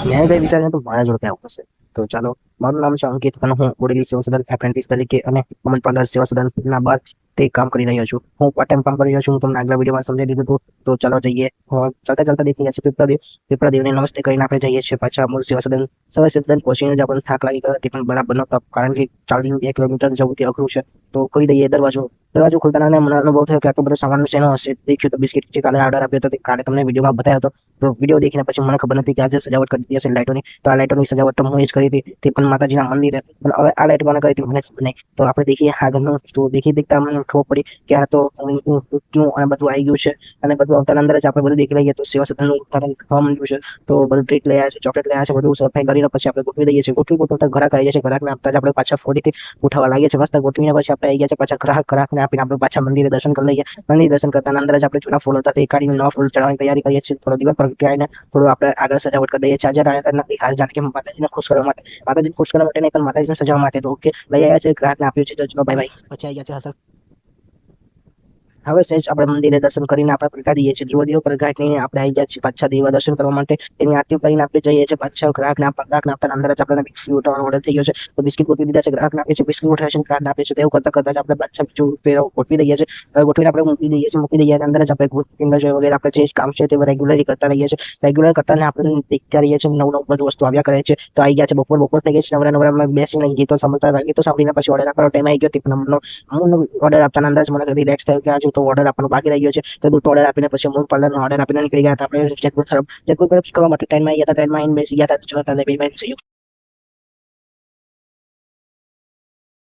મેં કઈ વિચાર્યું તો મારા જોડે આવું થશે. તો ચાલો, મારું નામ છે અંકિત અને હું બોડેલી સેવા સદન એપ્રેન્ટિસ તરીકે અને અમન પાર્લર સેવા સદનના બહાર તે કામ કરી રહ્યો છું. હું પાર્ટ ટાઈમ કામ કરી રહ્યો છું. હું તમને આગલા વિડીયોમાં સમજાવી દીધું હતું. તો ચાલો જઈએ. ચાલતા ચાલતા દેખી ગયા છે પીપળા દેવને નમસ્તે કરીને આપણે જઈએ છીએ પાછા મૂળ સેવા સદન. સદન પહોંચીને જ આપણને થાક લાગી ગયો તે પણ બરાબર નહોતો, કારણ કે ચાલીને 1 કિલોમીટર જવું તે અઘરું છે. તો ખોલી દઈએ દરવાજો ખોલતા મને અનુભવ થયો કે આટલો બધો સામાન શેનો હશે. દેખ્યું તો બિસ્કિટ જે કાલે ઓર્ડર આપ્યો હતો તે કાલે તમને વિડીયોમાં બતાવ્યો હતો. તો વિડીયો દેખીને પછી મને ખબર નથી કે આજે સજાવટ કરી દીધી હશે લાઇટોની. તો આ લાઇટોની સજાવટ તો હું જ કરી હતી, તે પણ માતાજીના મંદિરે. પણ હવે આ લાઇટ કોને કરી હતી મને ખબર નહીં. તો આપણે દેખીએ આગળનું. તો દેખતા મને ખબર પડી કે આ તો આ બધું આવી ગયું છે અને બધું આવતા અંદર જ આપણે બધું દેખી લઈએ. તો સેવા સદનનું ઉદ્ઘાટન થવા માંડ્યું છે. તો બધું ટ્રીટ લઈ આવ્યા છે, ચોકલેટ લઈ આવ્યા છે, બધું સફાઈ કરીને પછી આપણે ગોઠવી દઈએ છીએ. ગોઠવતા ગ્રાહક આવી જાય છે. ગ્રાહકને આપતા જ આપણે પાછા ફરીથી ઉઠાવવા લાગીએ છીએ. મસ્ત ગોઠવીને પછી આપણે આવી ગયા છે પાછા ગ્રાહકને આપીને આપણે પાછા મંદિરે દર્શન કરી લઈએ. મંદિર દર્શન કરતા અંદર જ આપણે જૂના ફૂલ હતા તે કાઢીને નવા ફૂલ ચડાવવાની તૈયારી કરીએ છીએ. થોડો દિવસ પર આવીને થોડું આપણે આગળ સજાવટ કરી દઈએ છીએ. આજે આવ્યા નથી હાર જાણે કે માતાજીને ખુશ કરવા માટે, માતાજીને ખુશ કરવા માટે નહીં પણ માતાજીને સજાવવા માટે. તો ઓકે, લઈ આવ્યા છે, ગ્રાહકને આપ્યું છે. તો ચલો બાય બાય. પછી આવી ગયા છે હસન. હવે સહેજ આપણે મંદિરે દર્શન કરીને આપણે પ્રગટા દઈએ છીએ. દીવો પ્રગટાઈને આપણે આવી ગયા છીએ પાછા દેવા દર્શન કરવા માટે. એની આરતી કરીને આપણે જઈએ છીએ પાછા ગ્રાહકને આપતા અંદર જ આપણે બિસ્કિટ ઉઠાવવાનો ઓર્ડર થઈ ગયો છે. તો બિસ્કિટ ગોઠવી દીધા છે, ગ્રાહકને આપીએ છીએ. બિસ્કિટ ઉઠાવે છે, ગ્રાહકને આપીએ છીએ. તેવું કરતા જ આપણે પાછા બીજું ફેર ગોઠવી દઈએ છીએ. હવે ગોઠવીને આપણે મૂકી દઈએ અંદર જ આપણે વગેરે આપણે જે કામ છે તે રેગ્યુલરલી કરતા રહીએ છીએ. રેગ્યુલર કરતા આપણે દેખતા રહીએ છીએ. નવું બધું વસ્તુ આવ્યા કરે છે. તો આવી ગયા છે બપોર થઈ ગઈ છે. નવરા બેસીને ગીતો સાંભળીને પછી ઓર્ડર આપવાનો ટાઈમ આવી ગયો. તે પણ અમૂલનો ઓર્ડર આપતાના અંદર જ મને રિલેક્સ થયો કે આજુ તો ઓર્ડર આપવાનો બાકી રહી ગયો છે. તો દૂધ ઓર્ડર આપીને પછી અમૂલ પાર્લરનો ઓર્ડર આપીને નીકળી ગયા હતા આપણે જેતપુર તરફ કરવા માટે. ટ્રેનમાં આવી ગયા હતા. ટ્રેનમાં આવીને બેસી ગયા હતા. ચલો તાલે બે બેન